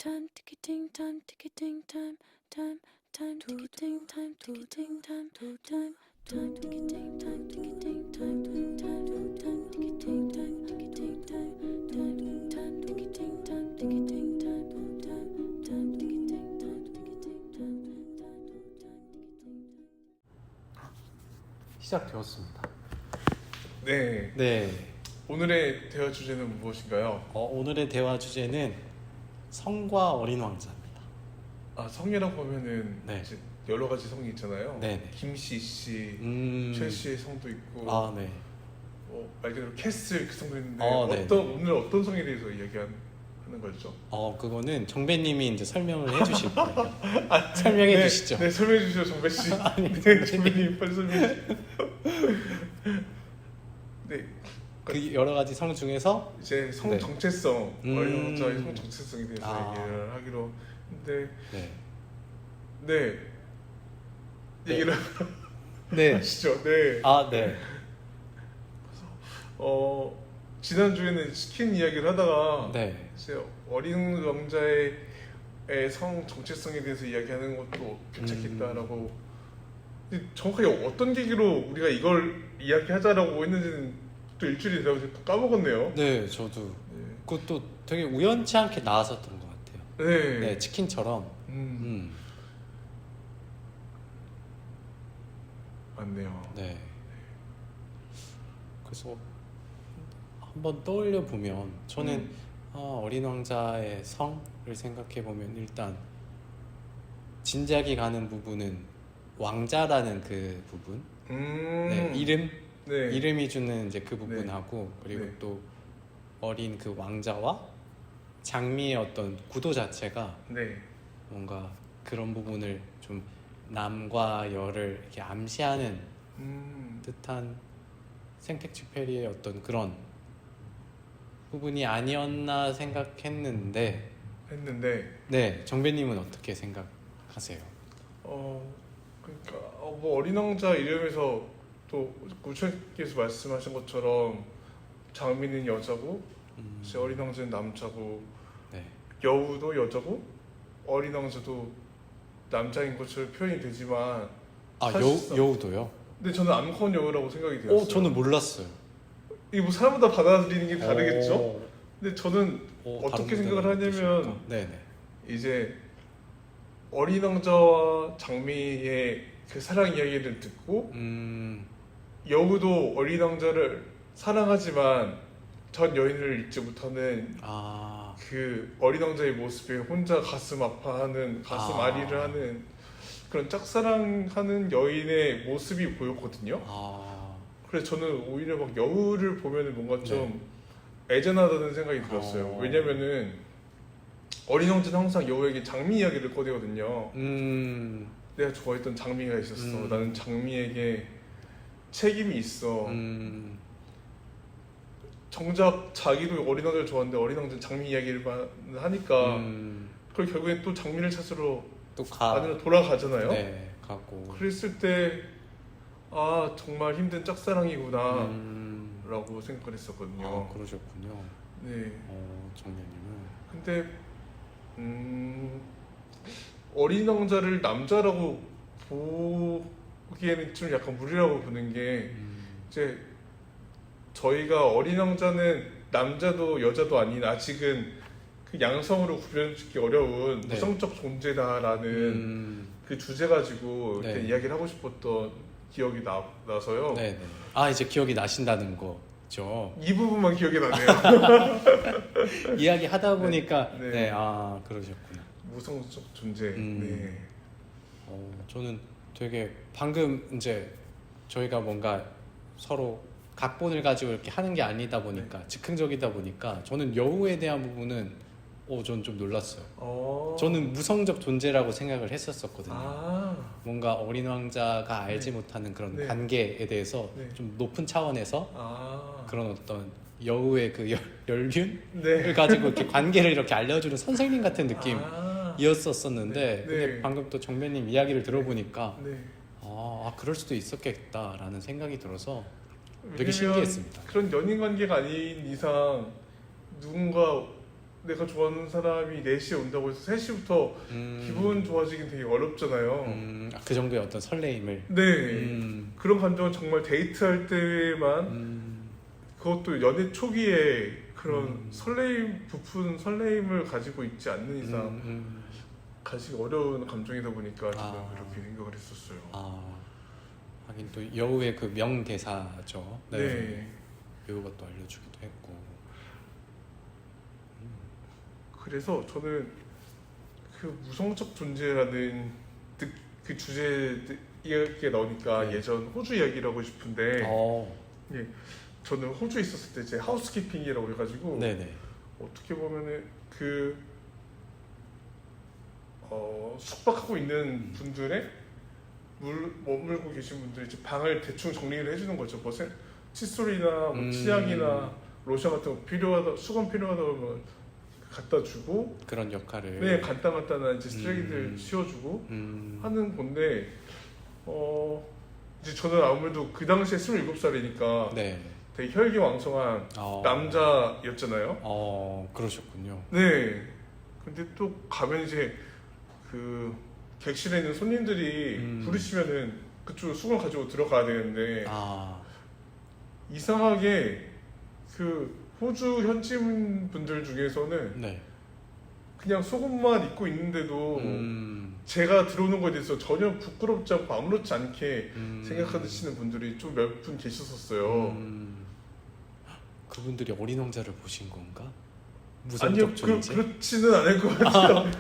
time, ticketing time, ticketing time, time, ticketing time, ticketing time, time, ticketing time, ticketing time, time, ticketing time, ticketing time, time, ticketing time, ticketing time, time, ticketing time, ticketing time. 시작되었습니다. 네. 네. 오늘의 대화 주제는 무엇인가요? 오늘의 대화 주제는 성과 어린 왕자입니다. 아, 성이라고 하면은 네. 이제 여러 가지 성이 있잖아요. 네네. 김씨 씨, 최 씨의 성도 있고, 아, 네. 말 그대로 캐슬 그 성도 있는데 네네. 오늘 어떤 성에 대해서 이야기하는 거죠? 그거는 정배님이 이제 설명을 해주실 거예요. 설명해 네, 주시죠. 네, 설명해 주시죠, 정배 씨. 아니, 네, 정배님 빨리 설명해 주시죠. 네. 그 여러 가지 성 중에서 이제 성 네. 정체성, 어린 왕자의 성 정체성에 대해서 아. 얘기를 하기로 했는데, 네. 네. 네. 얘기를 네. 하시죠. 네. 아, 네. 지난주에는 치킨 이야기를 하다가 네. 이제 어린 왕자의 성 정체성에 대해서 이야기하는 것도 괜찮겠다라고 근데 정확하게 어떤 계기로 우리가 이걸 이야기하자라고 했는지는 또 일주일이 되어서 또 까먹었네요. 네, 저도 네. 그것도 되게 우연치 않게 나왔었던 것 같아요. 네. 네, 치킨처럼. 맞네요. 네. 그래서 한번 떠올려 보면 저는 어린 왕자의 성을 생각해 보면 일단 진작이 가는 부분은 왕자라는 그 부분, 네, 이름, 네. 이름이 주는 이제 그 부분하고 그리고 네. 또 어린 그 왕자와 장미의 어떤 구도 자체가 네. 뭔가 그런 부분을 좀 남과 여를 이렇게 암시하는 듯한 생텍쥐페리의 어떤 그런 부분이 아니었나 생각했는데 네, 정배님은 어떻게 생각하세요? 그러니까 뭐 어린 왕자 이름에서 또 구천께서 말씀하신 것처럼 장미는 여자고 이제 어린 왕자는 남자고 네. 여우도 여자고 어린 왕자도 남자인 것처럼 표현이 되지만 사실상- 여우도요? 근데 저는 암컷 여우라고 생각이 되었어요. 저는 몰랐어요. 이게 뭐 사람마다 받아들이는 게 다르겠죠? 오. 근데 저는 어떻게 생각을 하냐면 네네. 이제 어린 왕자와 장미의 그 사랑 이야기를 듣고 여우도 어린 왕자를 사랑하지만 전 여인을 잊지 못하는 그 어린 왕자의 모습에 혼자 가슴 아파하는 가슴 아리를 하는 그런 짝사랑하는 여인의 모습이 보였거든요. 그래서 저는 오히려 막 여우를 보면은 뭔가 좀 애잔하다는 생각이 들었어요. 왜냐면은 어린 왕자는 항상 여우에게 장미 이야기를 꺼내거든요. 내가 좋아했던 장미가 있었어. 나는 장미에게 책임이 있어. 정작 자기도 어린 왕자를 좋아하는데 어린 왕자는 장미 이야기를 하니까 그걸 결국엔 또 장미를 찾으러 안으로 돌아가잖아요. 네, 가고. 그랬을 때 정말 힘든 짝사랑이구나 라고 생각을 했었거든요. 그러셨군요. 네. 정배님은. 근데 어린 왕자를 남자라고 보기에는 좀 약간 무리라고 보는 게 이제 저희가 어린 왕자는 남자도 여자도 아닌 아직은 그 양성으로 구별짓기 어려운 무성적 존재다라는 그 주제 가지고 이렇게 이야기를 하고 싶었던 기억이 나서요. 네네. 이제 기억이 나신다는 거죠. 이 부분만 기억이 나네요. 이야기 하다 보니까 네. 그러셨구나. 무성적 존재. 네. 저는 되게 방금 이제 저희가 뭔가 서로 각본을 가지고 이렇게 하는 게 아니다 보니까 즉흥적이다 보니까 저는 여우에 대한 부분은 저는 좀 놀랐어요. 저는 무성적 존재라고 생각을 했었거든요. 뭔가 어린 왕자가 알지 못하는 그런 관계에 대해서 좀 높은 차원에서 그런 어떤 여우의 그 연륜을 가지고 이렇게 관계를 이렇게 알려주는 선생님 같은 느낌이었었는데 근데 방금 또 정배님 이야기를 들어보니까 그럴 수도 있었겠다라는 생각이 들어서 되게 신기했습니다. 그런 연인 관계가 아닌 이상 누군가 내가 좋아하는 사람이 4시에 온다고 해서 3시부터 기분 좋아지긴 되게 어렵잖아요. 그 정도의 어떤 설레임을. 네. 그런 감정은 정말 데이트할 때만 그것도 연애 초기에 그런 설레임, 부푼 설레임을 가지고 있지 않는 이상 가지기 어려운 감정이다 보니까 저는 그렇게 생각을 했었어요. 하긴 또 여우의 그 명대사죠. 네. 여우가 또 알려주기도 했고. 그래서 저는 그 무성적 존재라는 그 주제 이야기가 나오니까 네. 예전 호주 이야기를 하고 싶은데 어. 예, 저는 호주에 있었을 때 제 하우스키핑이라고 해가지고 네네. 어떻게 보면은 그 숙박하고 있는 분들의 머물고 계신 분들이 이제 방을 대충 정리를 해주는 거죠. 뭐 칫솔이나 뭐 치약이나 로션 같은 거 필요하다, 수건 필요하다 그러면 갖다 주고 그런 역할을. 네, 간단한 이제 쓰레기들 치워주고 하는 건데 이제 저는 아무래도 그 당시에 27살이니까 네. 되게 혈기왕성한 남자였잖아요. 그러셨군요. 네. 근데 또 가면 이제 그 객실에 있는 손님들이 부르시면은 그쪽 수건 가지고 들어가야 되는데 이상하게 그 호주 현지인 분들 중에서는 네. 그냥 속옷만 입고 있는데도 제가 들어오는 거에 대해서 전혀 부끄럽지 않고 아무렇지 않게 생각하시는 분들이 좀 몇 분 계셨었어요. 그분들이 어린 왕자를 보신 건가? 아니요, 무성적 존재? 그렇지는 않을 것 같아요.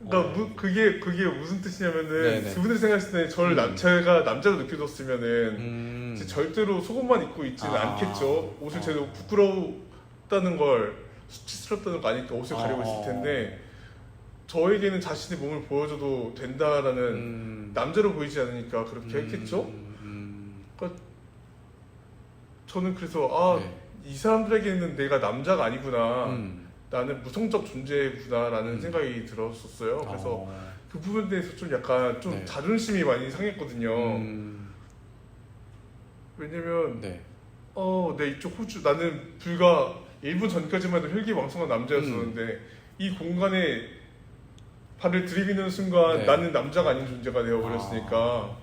그러니까 그게 무슨 뜻이냐면은 네네. 그분들이 생각했을 때 저를 제가 남자로 느껴졌으면은 이제 절대로 속옷만 입고 있지는 않겠죠. 옷을 제대로 부끄럽다는 걸 수치스럽다는 거 아니까 옷을 가리고 있을 텐데 저에게는 자신의 몸을 보여줘도 된다라는 남자로 보이지 않으니까 그렇게 했겠죠. 그러니까 저는 그래서 네. 이 사람들에게는 내가 남자가 아니구나. 나는 무성적 존재구나라는 생각이 들었었어요. 그래서 그 부분에 대해서 좀 약간 좀 네. 자존심이 많이 상했거든요. 왜냐면 네. 내 이쪽 호주 나는 불과 1분 전까지만 해도 혈기왕성한 남자였었는데 이 공간에 발을 들이미는 순간 네. 나는 남자가 아닌 존재가 되어버렸으니까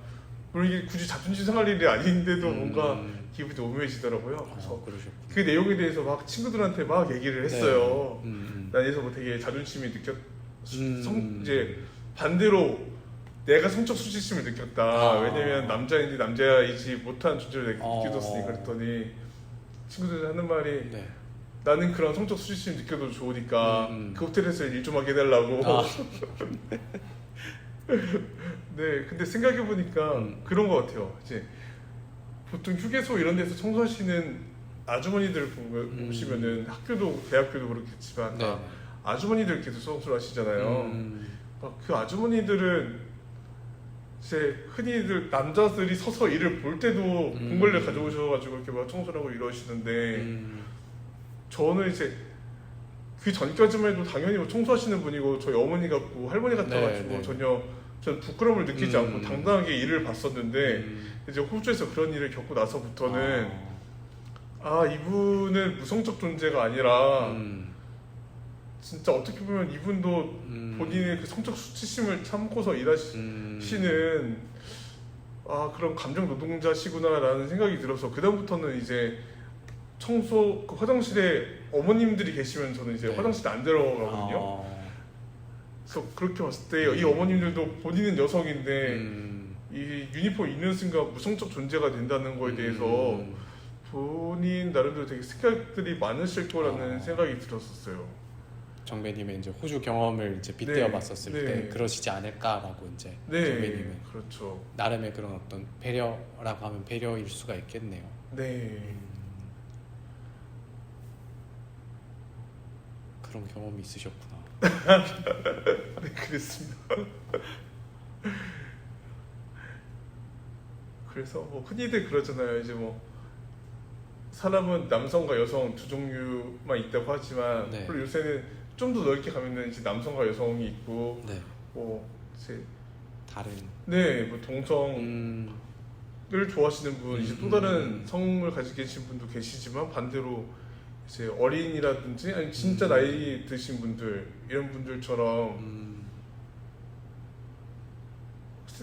물론 이게 굳이 자존심 상할 일이 아닌데도 뭔가 기분이 오묘해지더라고요. 그래서 그러셨군요. 그 내용에 대해서 막 친구들한테 막 얘기를 했어요. 네. 난 여기서 뭐 되게 자존심이 이제 반대로 내가 성적 수치심을 느꼈다. 왜냐면 남자인지 남자이지 못한 존재를 내가 느껴졌으니 그랬더니 친구들이 하는 말이 네. 나는 그런 성적 수치심 느껴도 좋으니까 그 호텔에서 일 좀 하게 해달라고. 네, 근데 생각해보니까 그런 것 같아요. 이제 보통 휴게소 이런 데서 청소하시는 아주머니들 보시면은 학교도 대학교도 그렇겠지만 다 네. 아주머니들 계속 청소를 하시잖아요. 그 아주머니들은 이제 흔히들 남자들이 서서 일을 볼 때도 공걸레 가져오셔가지고 이렇게 막 청소를 하고 이러시는데 저는 이제 그 전까지만 해도 당연히 뭐 청소하시는 분이고 저희 어머니 같고 할머니 같아가지고 네, 네. 전혀 전 부끄러움을 느끼지 않고 당당하게 일을 봤었는데 이제 호주에서 그런 일을 겪고 나서부터는 이분은 무성적 존재가 아니라 진짜 어떻게 보면 이분도 본인의 그 성적 수치심을 참고서 일하시는 그런 감정 노동자시구나라는 생각이 들어서 그 다음부터는 이제 청소 그 화장실에 어머님들이 계시면 저는 이제 네. 화장실에 안 들어가거든요. 그래서 그렇게 봤을 때 이 어머님들도 본인은 여성인데 이 유니폼 입는 순간 무성적 존재가 된다는 거에 대해서 본인 나름대로 되게 생각들이 많으실 거라는 생각이 들었었어요. 정배님의 이제 호주 경험을 이제 빗대어 네. 봤었을 네. 때 그러시지 않을까라고 이제 네, 정배님은 그렇죠. 나름의 그런 어떤 배려라고 하면 배려일 수가 있겠네요. 네. 그런 경험이 있으셨구나. 네, 그랬습니다. 그래서 뭐 흔히들 그러잖아요. 이제 뭐 사람은 남성과 여성 두 종류만 있다고 하지만 네. 그리고 요새는 좀 더 넓게 가면은 이제 남성과 여성이 있고 네. 뭐 이제 다른. 뭐 동성을 좋아하시는 분 이제 또 다른 성을 가지고 계신 분도 계시지만 반대로 이제 어린이라든지 아니 진짜 나이 드신 분들 이런 분들처럼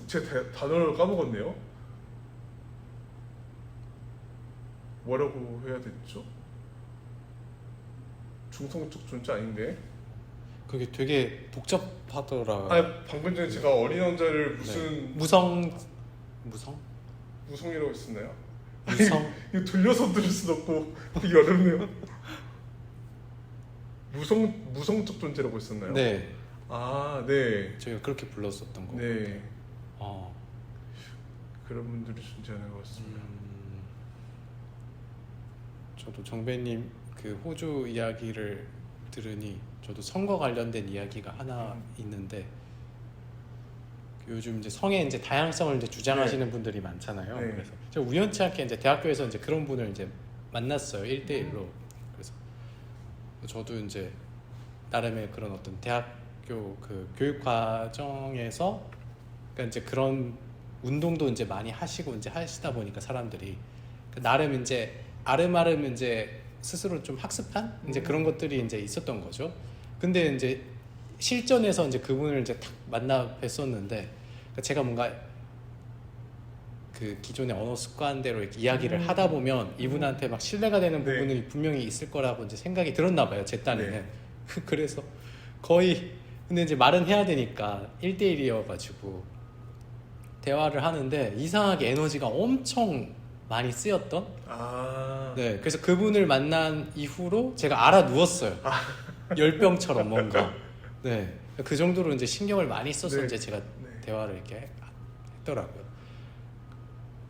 제 단어를 까먹었네요. 뭐라고 해야 됐죠? 중성적 존재 아닌데? 그게 되게 복잡하더라. 아 방금 전에 제가 어린 왕자를 네. 무슨 무성이라고 했었나요? 무성? 이거 돌려서 들을 수도 없고 되게 어렵네요. 무성적 존재라고 했었나요? 네, 아 네. 저희가 그렇게 불렀었던 거. 네. 어. 그런 분들이 존재하는 것 같습니다. 저도 정배님 그 호주 이야기를 들으니 저도 성과 관련된 이야기가 하나 있는데 요즘 이제 성의 이제 다양성을 이제 주장하시는 분들이 많잖아요. 네. 그래서 제가 우연치 않게 이제 대학교에서 이제 그런 분을 이제 만났어요. 1대1로. 그래서 저도 이제 나름의 그런 어떤 대학교 그 교육 과정에서 그러니까 이제 그런 운동도 이제 많이 하시고 이제 하시다 보니까 사람들이 나름 이제 아름아름 이제 스스로 좀 학습한 이제 그런 것들이 이제 있었던 거죠. 근데 이제 실전에서 이제 그분을 이제 탁 만나 뵀었는데 그러니까 제가 뭔가 그 기존의 언어 습관대로 이렇게 이야기를 하다 보면 이분한테 막 신뢰가 되는 네. 부분이 분명히 있을 거라고 이제 생각이 들었나 봐요. 제 딴에는. 네. 그래서 거의 근데 이제 말은 해야 되니까 1대1이어가지고 대화를 하는데 이상하게 에너지가 엄청 많이 쓰였던 아 네, 그래서 그분을 만난 이후로 제가 알아 누웠어요. 열병처럼 뭔가. 네, 그 정도로 이제 신경을 많이 써서 네. 이제 제가 네. 대화를 이렇게 했더라고요.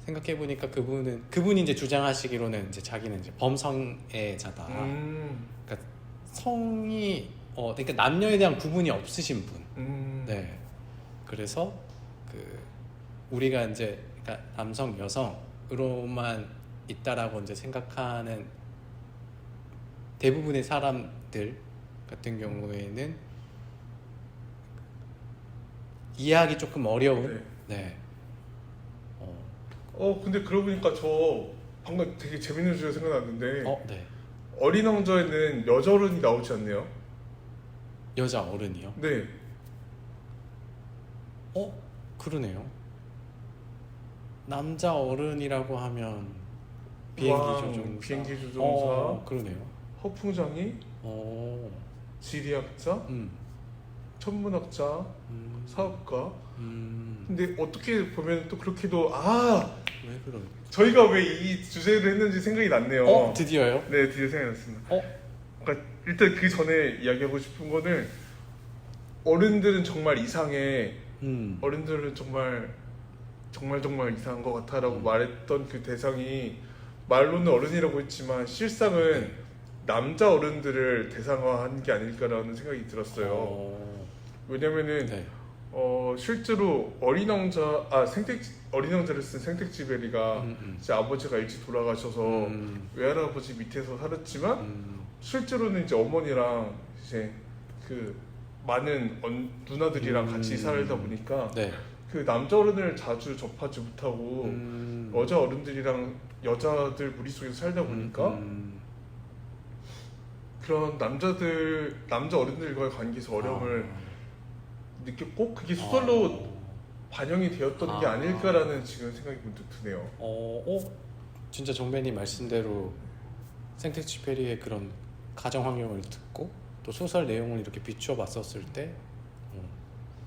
생각해 보니까 그분이 이제 주장하시기로는 이제 자기는 이제 범성애자다. 그러니까 성이 그러니까 남녀에 대한 구분이 없으신 분. 네, 그래서 그 우리가 이제 그러니까 남성 여성으로만 있다라고 이제 생각하는 대부분의 사람들 같은 경우에는 이해하기 조금 어려운 네. 근데 그러고 보니까 저 방금 되게 재밌는 주제 생각났는데 네. 어린 왕자에는 여자 어른이 나오지 않네요? 여자 어른이요? 네. 그러네요. 남자 어른이라고 하면 비행기 왕, 조종사. 비행기 조종사. 그러네요. 허풍장이, 지리학자, 천문학자, 사업가. 근데 어떻게 보면 또 그렇게도 왜 그런? 저희가 왜 이 주제를 했는지 생각이 났네요. 드디어요? 네, 드디어 생각이 났습니다. 그러니까 일단 그 전에 이야기하고 싶은 거는 어른들은 정말 이상해. 어른들은 정말 이상한 것 같아라고 말했던 그 대상이 말로는 어른이라고 했지만 실상은 남자 어른들을 대상화한 게 아닐까라는 생각이 들었어요. 왜냐면은 실제로 어린 왕자를 쓴 생택지 베리가 제 아버지가 일찍 돌아가셔서 외할아버지 밑에서 살았지만 실제로는 이제 어머니랑 이제 그 많은 누나들이랑 같이 살다 보니까 그 남자 어른을 자주 접하지 못하고 여자 어른들이랑 여자들 무리 속에서 살다 보니까 그런 남자 어른들과의 관계에서 어려움을 느꼈고 그게 소설로 반영이 되었던 게 아닐까라는 지금 생각이 문득 드네요. 진짜 정배님 말씀대로 생텍쥐페리의 그런 가정 환경을 듣고 또 소설 내용을 이렇게 비추어 봤었을 때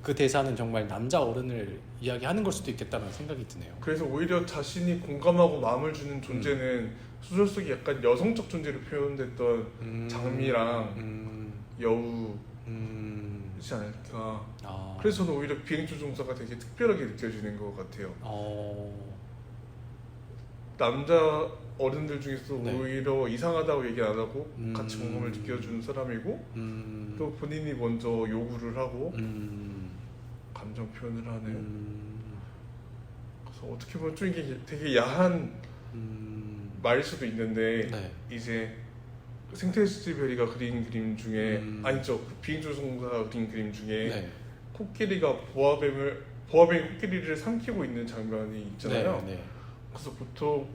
그 대사는 정말 남자 어른을 이야기하는 걸 수도 있겠다는 생각이 드네요. 그래서 오히려 자신이 공감하고 마음을 주는 존재는 소설 속에 약간 여성적 존재로 표현됐던 장미랑 여우이지 않을까. 그래서 저는 오히려 비행조종사가 되게 특별하게 느껴지는 것 같아요. 남자 어른들 중에서 오히려 이상하다고 얘기 안 하고 같이 공감을 느껴주는 사람이고 또 본인이 먼저 요구를 하고 감정 표현을 하는. 그래서 어떻게 보면 좀 이게 되게 야한 말일 수도 있는데 이제 생텍쥐 베리가 그린 그림 중에 아니죠, 그 비행조종사가 그린 그림 중에 코끼리가 보아뱀이 코끼리를 삼키고 있는 장면이 있잖아요. 그래서 보통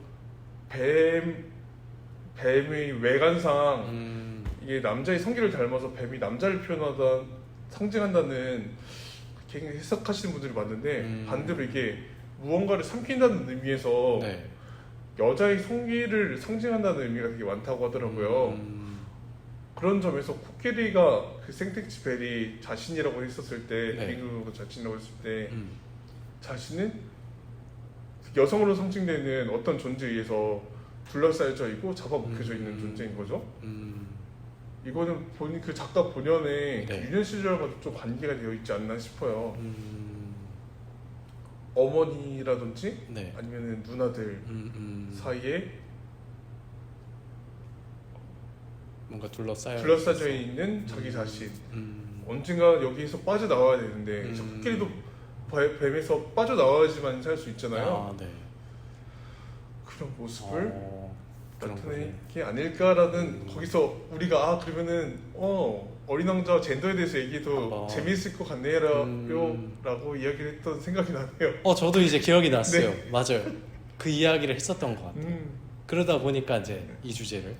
뱀의 외관상 이게 남자의 성기를 닮아서 뱀이 남자를 상징한다는 그렇게 해석하시는 분들이 많은데 반대로 이게 무언가를 삼킨다는 의미에서 네. 여자의 성기를 상징한다는 의미가 되게 많다고 하더라고요. 그런 점에서 코끼리가 그 생텍쥐 벨이 자신이라고 했었을 때 네. 미국으로 자신이라고 했을 때 자신은 여성으로 상징되는 어떤 존재에 의해서 둘러싸여져 있고 잡아먹혀져 있는 존재인 거죠. 이거는 본인 그 작가 본연의 네. 그 유년 시절과도 좀 관계가 되어 있지 않나 싶어요. 어머니라든지 네. 아니면 누나들 사이에 뭔가 둘러싸여 둘러싸여 있는 자기 자신. 언젠가 여기에서 빠져나와야 되는데 저 코끼리도 뱀에서 빠져나와야지만 살 수 있잖아요. 아, 네. 그런 모습을 그런 나타내게 아닐까라는 거기서 우리가 그러면은 어린 왕자 젠더에 대해서 얘기도 재미있을 것 같네요라고 이야기를 했던 생각이 나네요. 저도 이제 기억이 났어요. 네. 맞아요. 그 이야기를 했었던 것 같아요. 그러다 보니까 이제 이 주제를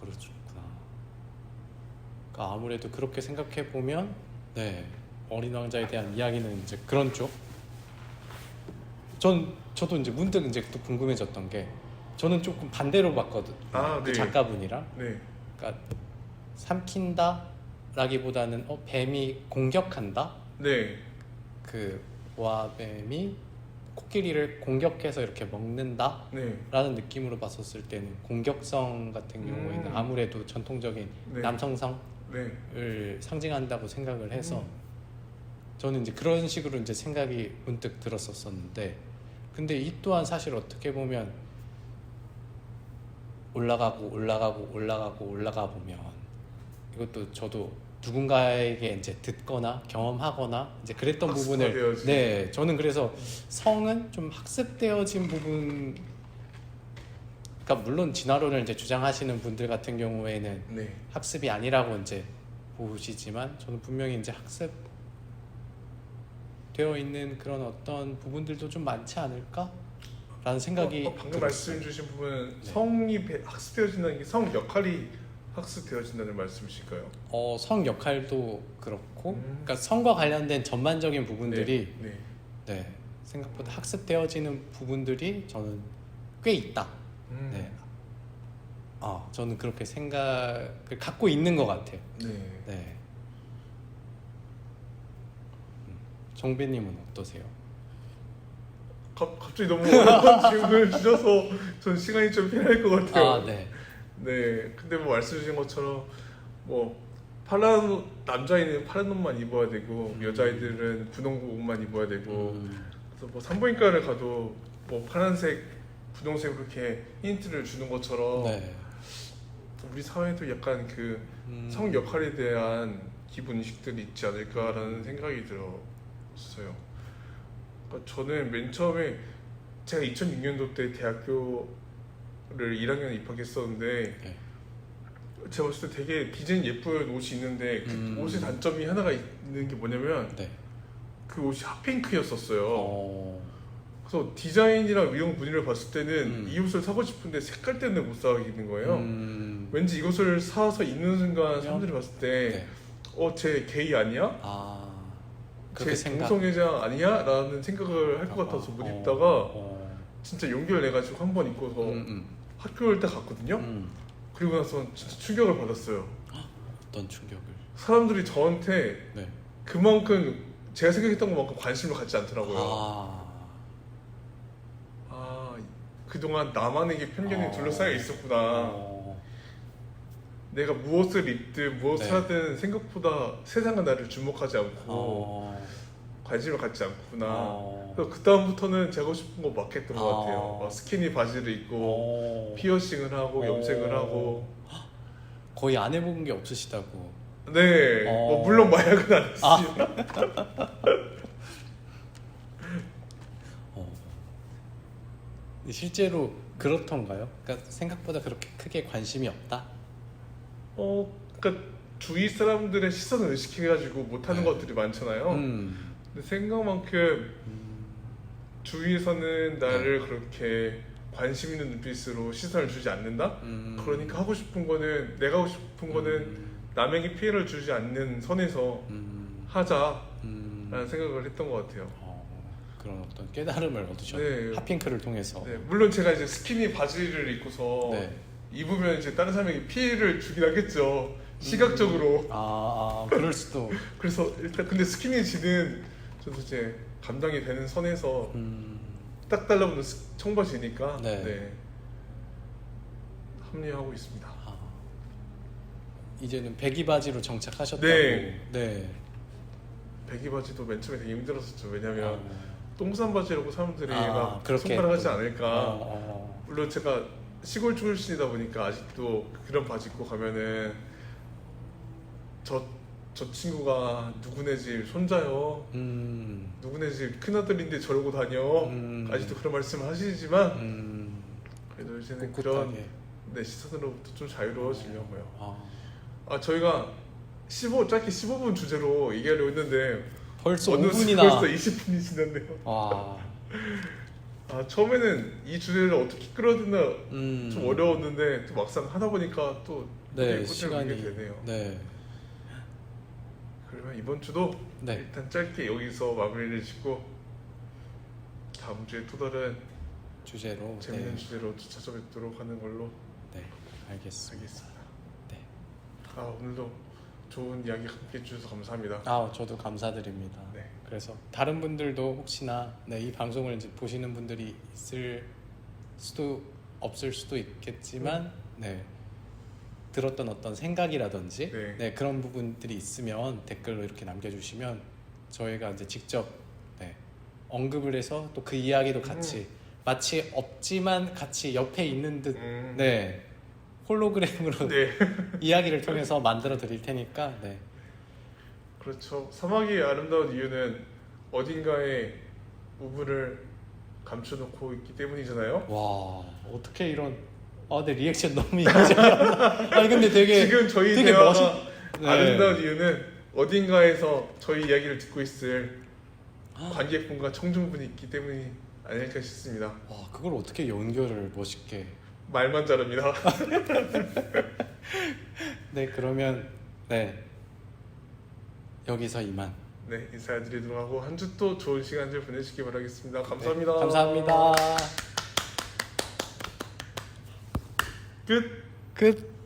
그렇구나. 그러니까 아무래도 그렇게 생각해 보면 네 어린 왕자에 대한 이야기는 이제 그런 쪽. 저도 이제 문득 이제 또 궁금해졌던 게 저는 조금 반대로 봤거든. 그 네. 작가분이랑. 네. 그러니까 삼킨다라기보다는 뱀이 공격한다. 네. 그 와뱀이 코끼리를 공격해서 이렇게 먹는다. 네. 라는 느낌으로 봤었을 때는 공격성 같은 경우에는 아무래도 전통적인 네. 남성성을 네. 상징한다고 생각을 해서 저는 이제 그런 식으로 이제 생각이 문득 들었었는데 근데 이 또한 사실 어떻게 보면 올라가고 올라가 보면 이것도 저도 누군가에게 이제 듣거나 경험하거나 이제 그랬던 부분을 되어지. 네 저는 그래서 성은 좀 학습되어진 부분 그러니까 물론 진화론을 이제 주장하시는 분들 같은 경우에는 네. 학습이 아니라고 이제 보시지만 저는 분명히 이제 학습 되어 있는 그런 어떤 부분들도 좀 많지 않을까라는 생각이 방금 들었어요. 말씀 주신 부분은 네. 성이 학습되어진다는 게 성 역할이 학습되어진다는 말씀이실까요? 성 역할도 그렇고 그러니까 성과 관련된 전반적인 부분들이 네. 네, 생각보다 학습되어지는 부분들이 저는 꽤 있다. 네. 저는 그렇게 생각을 갖고 있는 것 같아요. 네. 네. 정배님은 어떠세요? 갑자기 너무 어려운 질문을 주셔서 전 시간이 좀 필요할 것 같아요. 네. 네. 근데 뭐 말씀 주신 것처럼 뭐 파란 남자아이는 파란 옷만 입어야 되고 여자아이들은 분홍 옷만 입어야 되고 그래서 뭐 산부인과를 가도 뭐 파란색, 분홍색으로 이렇게 힌트를 주는 것처럼 네. 우리 사회도 약간 그 성 역할에 대한 기본 인식들이 있지 않을까라는 생각이 들었어요. 그러니까 저는 맨 처음에 제가 2006년도 때 대학교를 1학년에 입학했었는데 네. 제가 봤을 때 되게 디자인 예쁜 옷이 있는데 그 옷의 단점이 하나가 있는 게 뭐냐면 네. 그 옷이 핫핑크였었어요. 그래서 디자인이랑 이런 무늬를 봤을 때는 이 옷을 사고 싶은데 색깔 때문에 못 사겠는 거예요. 왠지 이것을 사서 입는 순간 사람들이 봤을 때 쟤 게이 아니야? 그렇게 제 동성애자 아니야? 라는 생각을 할 것 같아서 못 입다가 진짜 용기를 내가지고 한 번 입고서 학교 올 때 갔거든요. 그리고 나서 진짜 충격을 받았어요. 어떤 충격을? 사람들이 저한테 네. 그만큼 제가 생각했던 것만큼 관심을 갖지 않더라고요. 그동안 나만에게 편견이 둘러싸여 있었구나. 내가 무엇을 입든 무엇을 하든 생각보다 세상은 나를 주목하지 않고 관심을 갖지 않구나. 그래서 그 다음부터는 제가 하고 싶은 거 막 했던 것 같아요. 스키니 바지를 입고 피어싱을 하고 염색을 하고. 거의 안 해본 게 없으시다고. 네. 뭐 물론 마약은 안 했어요. 실제로 그렇던가요? 그러니까 생각보다 그렇게 크게 관심이 없다? 그러니까 주위 사람들의 시선을 의식해가지고 못하는 것들이 많잖아요. 근데 생각만큼 주위에서는 나를 그렇게 관심 있는 눈빛으로 시선을 주지 않는다. 그러니까 하고 싶은 거는 내가 하고 싶은 거는 남에게 피해를 주지 않는 선에서 하자라는 생각을 했던 것 같아요. 그런 어떤 깨달음을 얻으셨네요. 네. 핫핑크를 통해서. 네, 물론 제가 이제 스키니 바지를 입고서 네. 입으면 이제 다른 사람에게 피해를 주긴 하겠죠. 시각적으로. 그럴 수도. 그래서 일단 근데 스키니지는 저도 이제 감당이 되는 선에서 딱 달라붙는 청바지니까 네. 네. 합리화하고 있습니다. 이제는 배기 바지로 정착하셨다고. 네. 네. 배기 바지도 맨 처음에 되게 힘들었었죠. 왜냐면 아. 똥싼 바지라고 사람들이 막 그렇게 손가락하지 또. 않을까. 물론 제가 시골 출신이다 보니까 아직도 그런 바지 입고 가면은 저 친구가 누구네 집 손자요. 누구네 집 큰아들인데 저러고 다녀. 아직도 그런 말씀 하시지만 그래도 이제는 그런 네, 시선으로부터 좀 자유로워지려고요. 저희가 짧게 15분 주제로 얘기하려고 했는데 벌써 어느 5분이나. 벌써 20분이 지났네요. 와. 처음에는 이 주제를 어떻게 끌어들나 좀 음. 어려웠는데 또 막상 하다 보니까 또 네, 시간이 시간이 되네요. 네. 그러면 이번 주도 네. 일단 짧게 여기서 마무리를 짓고 다음 주에 또 다른 주제로. 재밌는 네. 주제로 또 찾아뵙도록 하는 걸로 네. 알겠습니다. 알겠습니다. 네. 오늘도 좋은 이야기 함께 해주셔서 감사합니다. 저도 감사드립니다. 네. 그래서 다른 분들도 혹시나 이 방송을 이제 보시는 분들이 있을 수도 없을 수도 있겠지만 들었던 어떤 생각이라든지 네. 그런 부분들이 있으면 댓글로 이렇게 남겨주시면 저희가 이제 직접 언급을 해서 또 그 이야기도 같이 마치 없지만 같이 옆에 있는 듯 홀로그램으로 네. 이야기를 통해서 만들어 드릴 테니까 그렇죠. 사막이 아름다운 이유는 어딘가에 우물을 감춰놓고 있기 때문이잖아요. 와 어떻게 이런 내 리액션 너무 이거잖아. 아니 근데 되게 지금 저희 되게 대화가 네. 아름다운 이유는 어딘가에서 저희 이야기를 듣고 있을 관객분과 청중분이 있기 때문이 아닐까 싶습니다. 와 그걸 어떻게 연결을 멋있게. 말만 잘합니다. 네 그러면 여기서 이만. 네, 인사드리도록 하고 한 주 또 좋은 시간들 보내시기 바라겠습니다. 감사합니다. 네, 감사합니다. 끝. 끝.